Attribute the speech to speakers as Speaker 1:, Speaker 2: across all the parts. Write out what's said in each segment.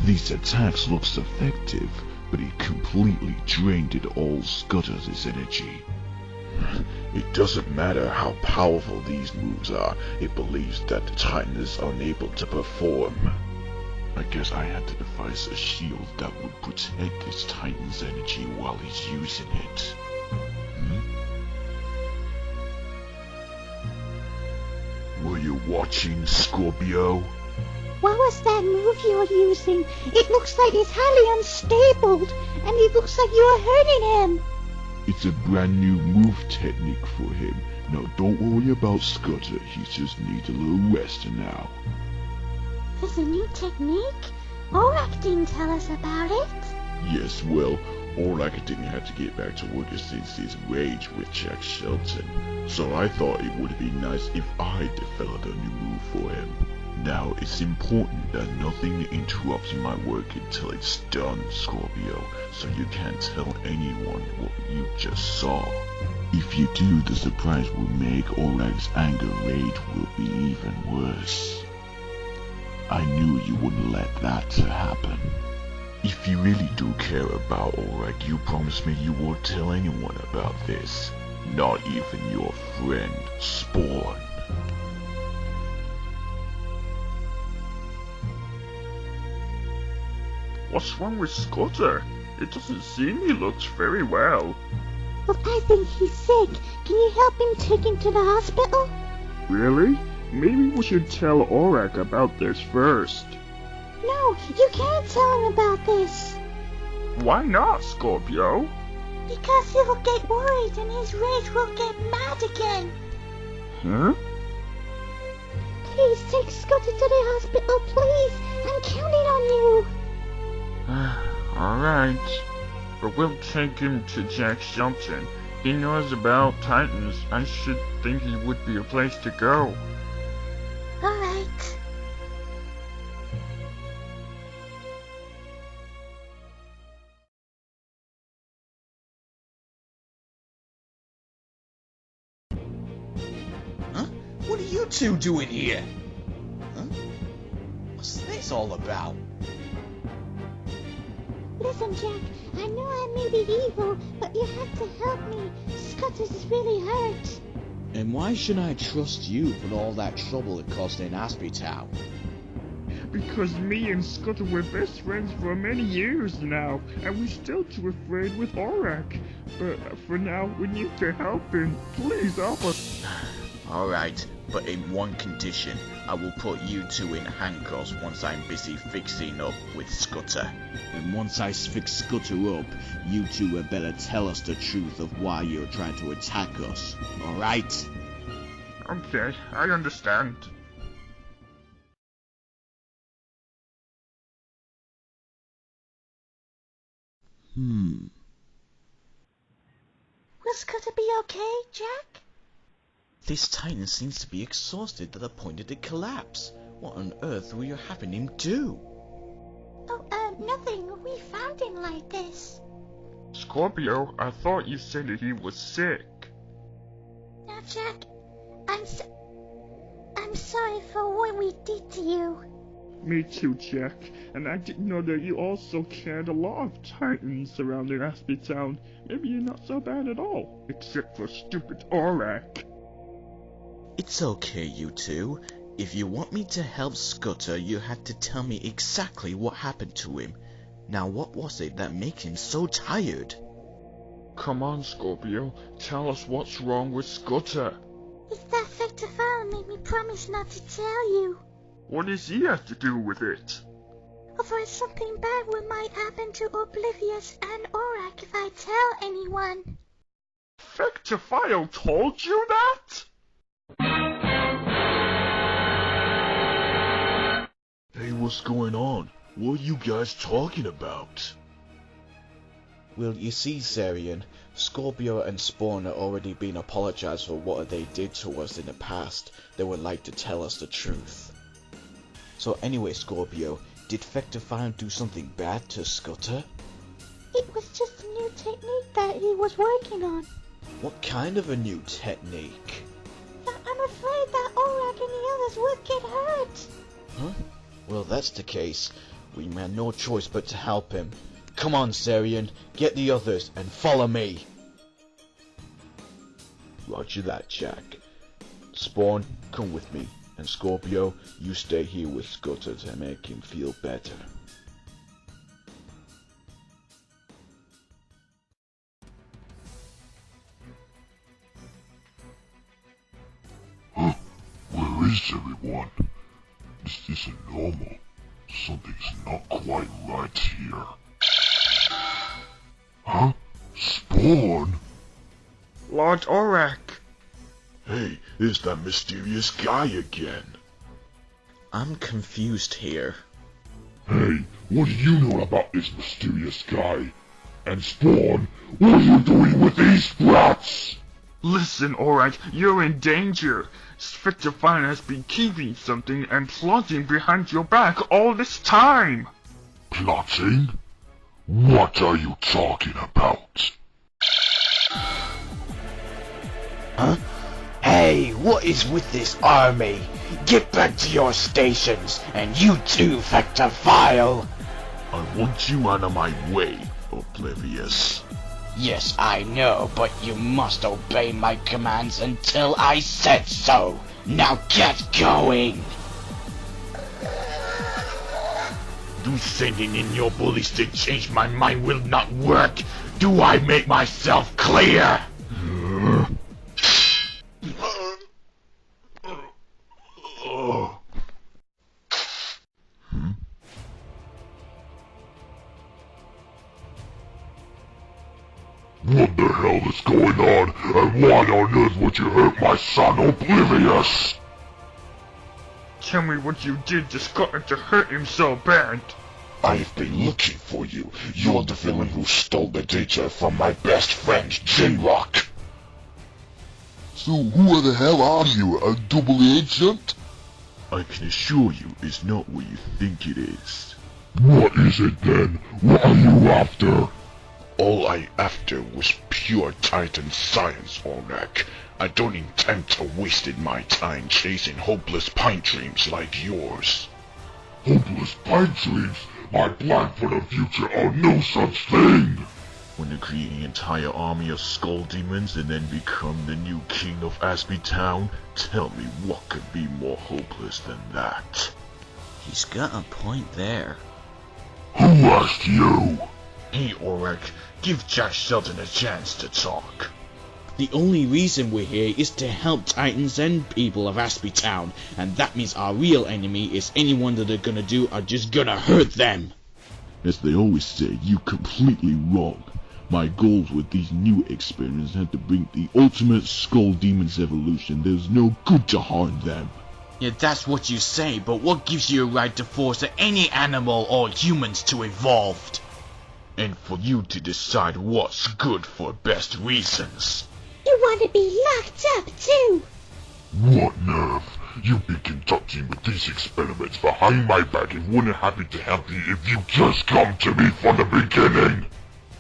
Speaker 1: These attacks looks effective, but it completely drained all Scutter's energy. It doesn't matter how powerful these moves are, it believes that the Titan is unable to perform. I guess I had to devise a shield that would protect this Titan's energy while he's using it. Were you watching, Scorpio?
Speaker 2: What was that move you're using? It looks like it's highly unstable, and it looks like you're hurting him.
Speaker 1: It's a brand new move technique for him. Now don't worry about Scudder, he just needs a little rest now.
Speaker 2: There's a new technique? Orrack didn't tell us about it.
Speaker 1: Yes, well, Orrack didn't have to get back to work since his rage with Jack Shelton, so I thought it would be nice if I developed a new move for him. Now, it's important that nothing interrupts my work until it's done, Scorpio, so you can't tell anyone what you just saw. If you do, the surprise will make Orrack's anger rage will be even worse. I knew you wouldn't let that happen. If you really do care about Orrack, you promise me you won't tell anyone about this. Not even your friend, Spawn.
Speaker 3: What's wrong with Scudder? It doesn't seem he looks very well.
Speaker 2: Well, I think he's sick. Can you help him take him to the hospital?
Speaker 3: Really? Maybe we should tell Orrack about this first.
Speaker 2: No, you can't tell him about this.
Speaker 3: Why not, Scorpio?
Speaker 2: Because he'll get worried and his rage will get mad again.
Speaker 3: Huh?
Speaker 2: Please take Scudder to the hospital, please. I'm counting on you.
Speaker 3: Alright. But we'll take him to Jack Shelton. He knows about Titans. I should think he would be a place to go.
Speaker 2: Alright.
Speaker 4: Huh? What are you two doing here? Huh? What's this all about?
Speaker 2: Listen, Jack, I know I may be evil, but you have to help me. Scudder's is really hurt.
Speaker 5: And why should I trust you with all that trouble it caused in Aspie Town?
Speaker 3: Because me and Scudder were best friends for many years now, and we're still too afraid with Orrack. But for now, we need to help him. Please help us.
Speaker 4: Alright, but in one condition. I will put you two in handcuffs once I'm busy fixing up with Scudder.
Speaker 5: And once I fix Scudder up, you two had better tell us the truth of why you're trying to attack us. Alright?
Speaker 3: Okay, I understand.
Speaker 2: Will Scudder be okay, Jack?
Speaker 4: This Titan seems to be exhausted to the point of the collapse. What on earth were you having him do?
Speaker 2: Oh, nothing. We found him like this.
Speaker 3: Scorpio, I thought you said that he was sick.
Speaker 2: Now, Jack, I'm sorry for what we did to you.
Speaker 3: Me too, Jack. And I didn't know that you also carried a lot of Titans surrounding Aspie Town. Maybe you're not so bad at all. Except for stupid Orrack.
Speaker 4: It's okay, you two. If you want me to help Scudder, you have to tell me exactly what happened to him. Now, what was it that made him so tired?
Speaker 3: Come on, Scorpio. Tell us what's wrong with Scudder.
Speaker 2: It's that Fector made me promise not to tell you.
Speaker 3: What does he have to do with it?
Speaker 2: For something bad might happen to Oblivious and Orrack if I tell anyone.
Speaker 3: Fectophile told you that?
Speaker 1: Hey, what's going on? What are you guys talking about?
Speaker 5: Well, you see, Zarian, Scorpio and Spawn have already been apologized for what they did to us in the past. They would like to tell us the truth. So anyway, Scorpio, did Fectophile do something bad to Scudder?
Speaker 2: It was just a new technique that he was working on.
Speaker 5: What kind of a new technique?
Speaker 2: I'm afraid that Orrack and the others would get hurt.
Speaker 5: Huh? Well, that's the case. We had no choice but to help him. Come on, Sarian, get the others and follow me.
Speaker 1: Roger that, Jack. Spawn, come with me, and Scorpio, you stay here with Scooter to make him feel better. Huh? Where is everyone? This isn't normal. Something's not quite right here. Huh? Spawn?
Speaker 3: Lord Orrack.
Speaker 1: Hey, it's that mysterious guy again.
Speaker 4: I'm confused here.
Speaker 1: Hey, what do you know about this mysterious guy? And Spawn, what are you doing with these brats?
Speaker 3: Listen, Orrack, you're in danger. Spectre Fire has been keeping something and plotting behind your back all this time.
Speaker 1: Plotting? What are you talking about?
Speaker 6: Huh? Hey, what is with this army? Get back to your stations, and you too, Vector Vile!
Speaker 1: I want you out of my way, Oblivious.
Speaker 6: Yes, I know, but you must obey my commands until I said so! Now get going!
Speaker 1: Do sending in your bullies to change my mind will not work. Do I make myself clear? What the hell is going on, and why on earth would you hurt my son, Oblivious?
Speaker 3: Tell me what you did to Scott to hurt him so bad.
Speaker 1: I've been looking for you. You're the villain who stole the data from my best friend, J-Rock. So who the hell are you, a double agent? I can assure you it's not what you think it is. What is it then? What are you after? All I after was pure Titan science, orrack. I don't intend to waste my time chasing hopeless pine dreams like yours. Hopeless pine dreams? My plan for the future are no such thing! Want to create an entire army of skull demons and then become the new king of Aspie Town? Tell me what could be more hopeless than that?
Speaker 4: He's got a point there.
Speaker 1: Who asked you? Hey, Orrack, give Jack Shelton a chance to talk.
Speaker 7: The only reason we're here is to help Titans and people of Aspie Town, and that means our real enemy is anyone that they're gonna do are just gonna hurt them.
Speaker 1: As they always say, you completely wrong. My goals with these new experiments have to bring the ultimate Skull Demon's evolution. There's no good to harm them.
Speaker 7: Yeah, that's what you say, but what gives you a right to force any animal or humans to evolve?
Speaker 1: And for you to decide what's good for best reasons.
Speaker 2: You want to be locked up, too.
Speaker 1: What nerve! You've been conducting with these experiments behind my back and wouldn't happy to help you if you just come to me from the beginning!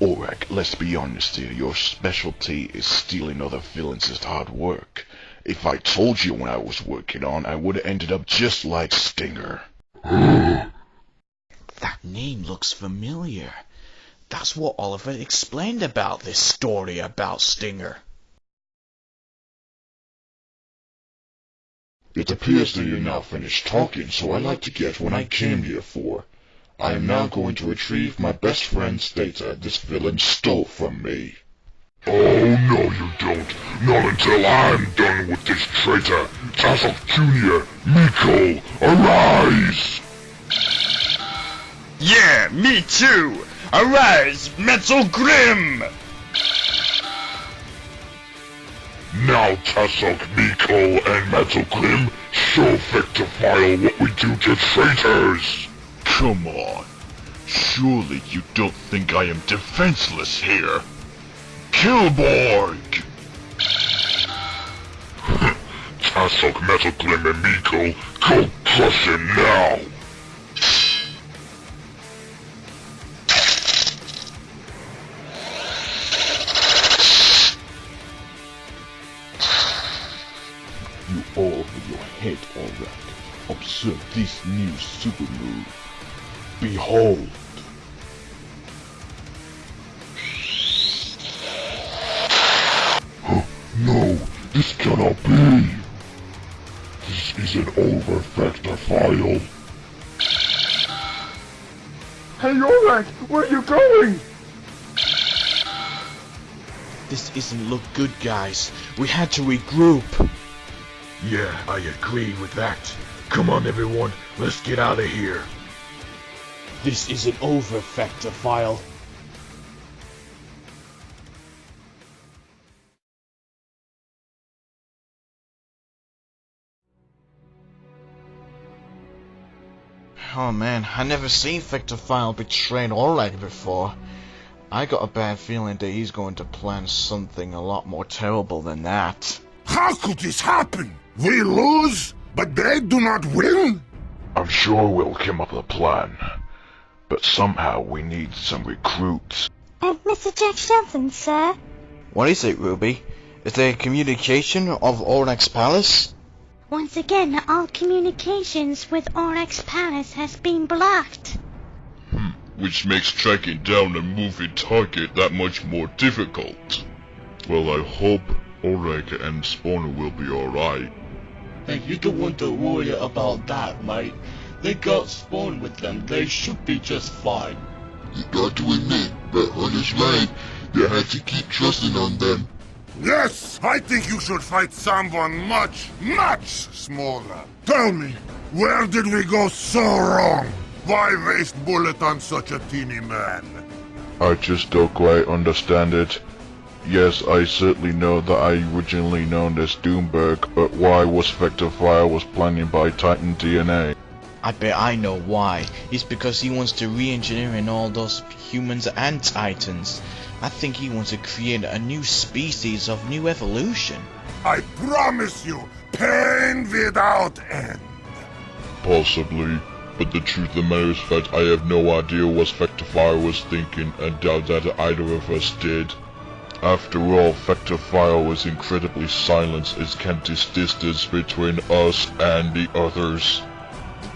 Speaker 1: Orrack, let's be honest here, your specialty is stealing other villains' hard work. If I told you what I was working on, I would have ended up just like Stinger.
Speaker 7: That name looks familiar. That's what Oliver explained about this story about Stinger.
Speaker 1: It appears that you're now finished talking, so I'd like to get what I came here for. I am now going to retrieve my best friend's data this villain stole from me. Oh, no you don't. Not until I'm done with this traitor. Tassel Jr., Miko, arise!
Speaker 3: Yeah, me too! Arise, Metal Grim!
Speaker 1: Now, Tassok, Miko, and Metal Grim, show Vector Vile what we do to traitors! Come on. Surely you don't think I am defenseless here? Killborg! Tassok, Metal Grim, and Miko, go crush him now! You all over your head, Orrack. Observe this new super move. Behold! No, this cannot be! This is an overfactor file.
Speaker 3: Hey, orrack, where are you going?
Speaker 7: This isn't look good, guys. We had to regroup.
Speaker 1: Yeah, I agree with that. Come on everyone, let's get out of here.
Speaker 7: This is an overfactor file.
Speaker 5: Oh man, I never seen Vectorphile betrayed orrack before. I got a bad feeling that he's going to plan something a lot more terrible than that.
Speaker 8: How could this happen? We lose, but they do not win?
Speaker 1: I'm sure we'll come up with a plan. But somehow we need some recruits.
Speaker 2: Mr. Jack Shelton, sir.
Speaker 5: What is it, Ruby? Is there communication of Orrack's palace?
Speaker 2: Once again, all communications with Orrack's palace has been blocked.
Speaker 1: Which makes tracking down a moving target that much more difficult. Well, I hope orrack and Spawner will be alright.
Speaker 9: Hey, you don't want to worry about that, mate. They got Spawn with them, they should be just fine.
Speaker 1: You got to admit, but Hunter's right. You have to keep trusting on them.
Speaker 8: Yes, I think you should fight someone much, much smaller. Tell me, where did we go so wrong? Why waste bullet on such a teeny man?
Speaker 1: I just don't quite understand it. Yes, I certainly know that I originally known as Doomberg, but why was Vectorphile was planning by Titan DNA?
Speaker 5: I bet I know why. It's because he wants to re-engineer in all those humans and titans. I think he wants to create a new species of new evolution.
Speaker 8: I promise you, pain without end.
Speaker 1: Possibly, but the truth of the matter is that I have no idea what Vectorphile was thinking and doubt that either of us did. After all, Vectorphile was incredibly silent as kept this distance between us and the others.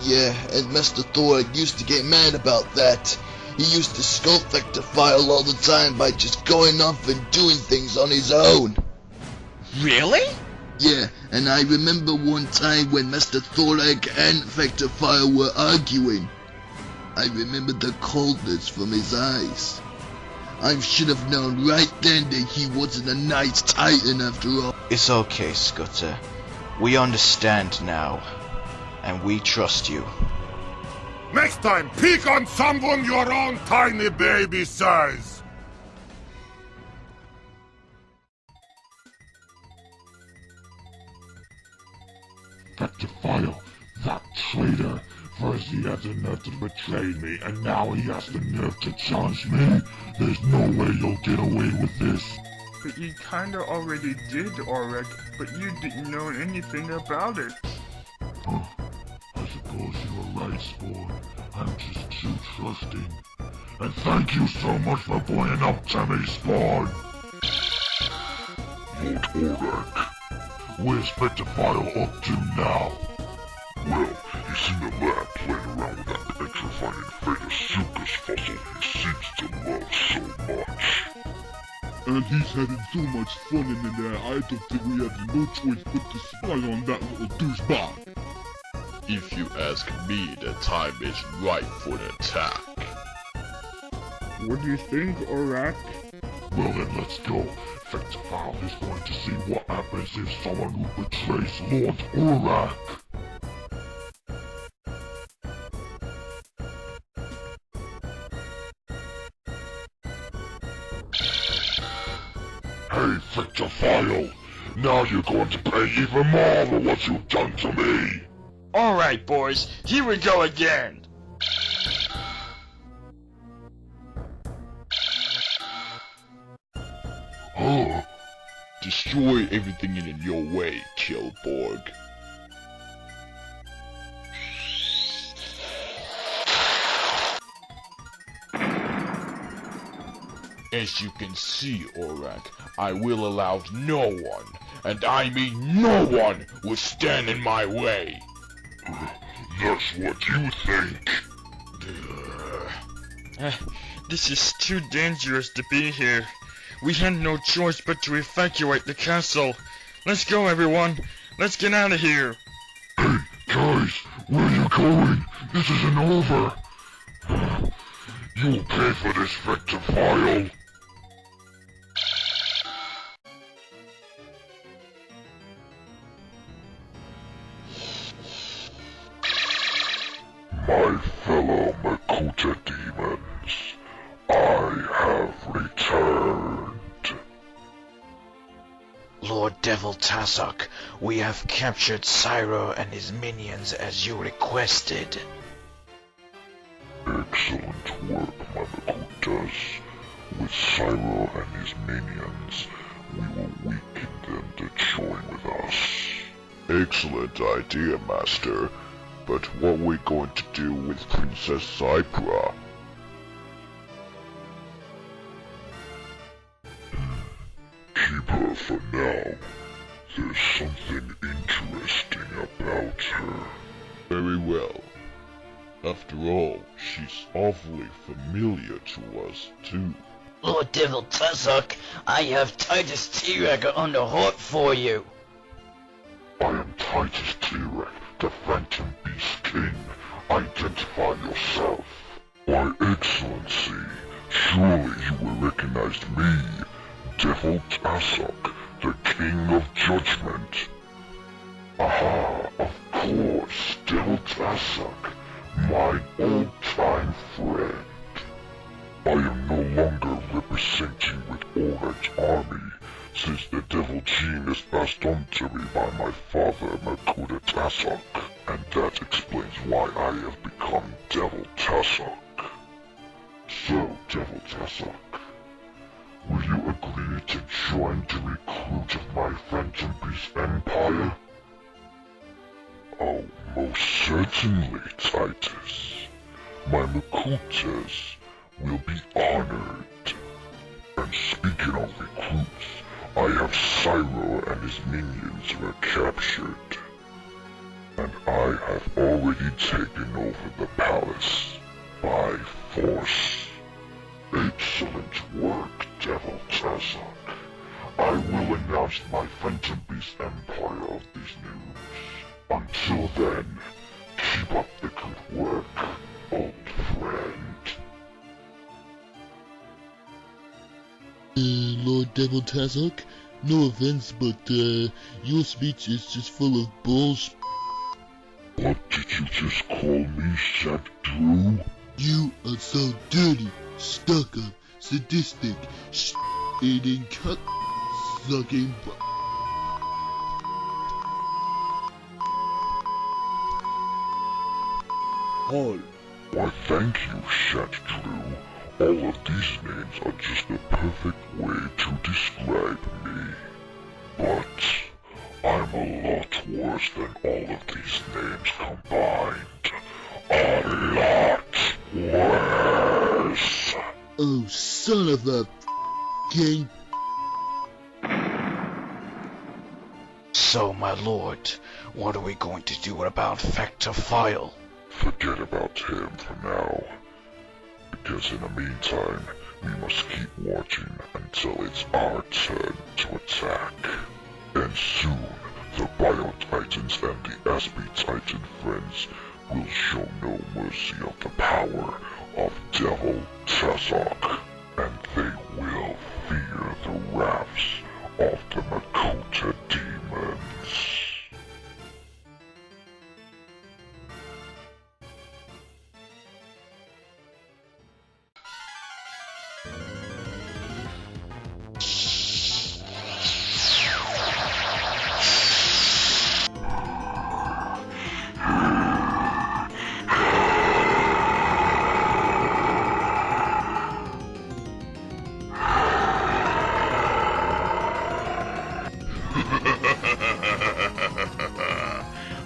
Speaker 10: Yeah, and Master Thor used to get mad about that. He used to scold Vectorphile all the time by just going off and doing things on his own.
Speaker 5: Really?
Speaker 10: Yeah, and I remember one time when Master Thorak and Vectorphile were arguing. I remember the coldness from his eyes. I should have known right then that he wasn't a nice titan after all.
Speaker 5: It's okay, Scooter. We understand now. And we trust you.
Speaker 8: Next time, pick on someone your own tiny baby size.
Speaker 1: Vectorphile, that traitor. First he had the nerve to betray me, and now he has the nerve to challenge me? There's no way you'll get away with this.
Speaker 3: But you kinda already did, orrack, but you didn't know anything about it.
Speaker 1: I suppose you were right, Spawn. I'm just too trusting. And thank you so much for pointing up to me, Spawn! Lord Orrack, where's Vectorphile up to now? Well, he's in the lab playing around with that petrifying Vegasuchus fossil he seems to love so much. And he's having so much fun in there, I don't think we have no choice but to spy on that little douchebag. If you ask me, the time is right for the attack.
Speaker 3: What do you think, orrack?
Speaker 1: Well then, let's go. Vectorphile is going to see what happens if someone who betrays Lord Orrack. Hey, Vectorphile! Now you're going to pay even more for what you've done to me!
Speaker 9: Alright, boys, here we go again.
Speaker 1: Huh? Destroy everything in your way, Killborg. As you can see, Orrack, I will allow no one, and I mean no one, will stand in my way. That's what you think.
Speaker 3: This is too dangerous to be here. We had no choice but to evacuate the castle. Let's go, everyone. Let's get out of here.
Speaker 8: Hey, guys, where are you going? This isn't over. You'll pay for this, Vector File. My fellow Makuta demons, I have returned.
Speaker 6: Lord Devil Tassock, we have captured Syro and his minions as you requested.
Speaker 8: Excellent work, my Makutas. With Syro and his minions, we will weaken them to join with us.
Speaker 1: Excellent idea, Master. But what are we going to do with Princess Cypra?
Speaker 8: Keep her for now. There's something interesting about her.
Speaker 1: Very well. After all, she's awfully familiar to us, too.
Speaker 6: Lord Devil Tassock, I have Titus T-Rex on the hook for you.
Speaker 8: I am Titus T-Rex, the Phantom Beast King. Identify yourself. Why, Excellency, surely you will recognize me, Devil Tassock, the King of Judgment. Aha, of course, Devil Tassock, my old-time friend. I am no longer representing with Orrack's army, since the Devil Gene is passed on to me by my father, Makuta Tassock, and that explains why I have become Devil Tassock. So, Devil Tassock, will you agree to join the recruit of my Phantom Beast Empire? Oh, most certainly, Titus. My Makutas will be honored. And speaking of recruits, I have Syro and his minions were captured. And I have already taken over the palace by force. Excellent work, Devil Tassock. I will announce my Phantom Beast Empire of this news. Until then, keep up the good work, old friend.
Speaker 10: Lord Devil Tassock, no offense, but, your speech is just full of bullshit.
Speaker 8: What did you just call me, Shaq Drew?
Speaker 10: You are so dirty, stuck-up, sadistic, eating cut-sucking.
Speaker 8: Hi. Why, thank you, Shaq Drew. All of these names are just the perfect way to describe me. But I'm a lot worse than all of these names combined. A lot worse.
Speaker 10: Oh, son of a king.
Speaker 6: So, my lord, what are we going to do about Vector File?
Speaker 8: Forget about him for now. Because in the meantime, we must keep watching until it's our turn to attack. And soon, the Bio Titans and the Aspie Titan friends will show no mercy of the power of Devil Tassock. And they will fear the wraths of the Makuta demons.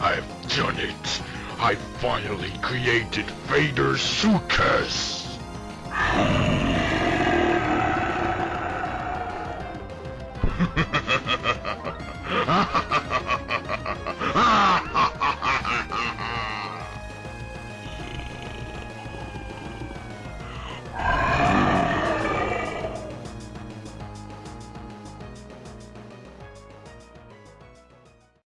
Speaker 9: I've done it! I finally created Vader Sukas!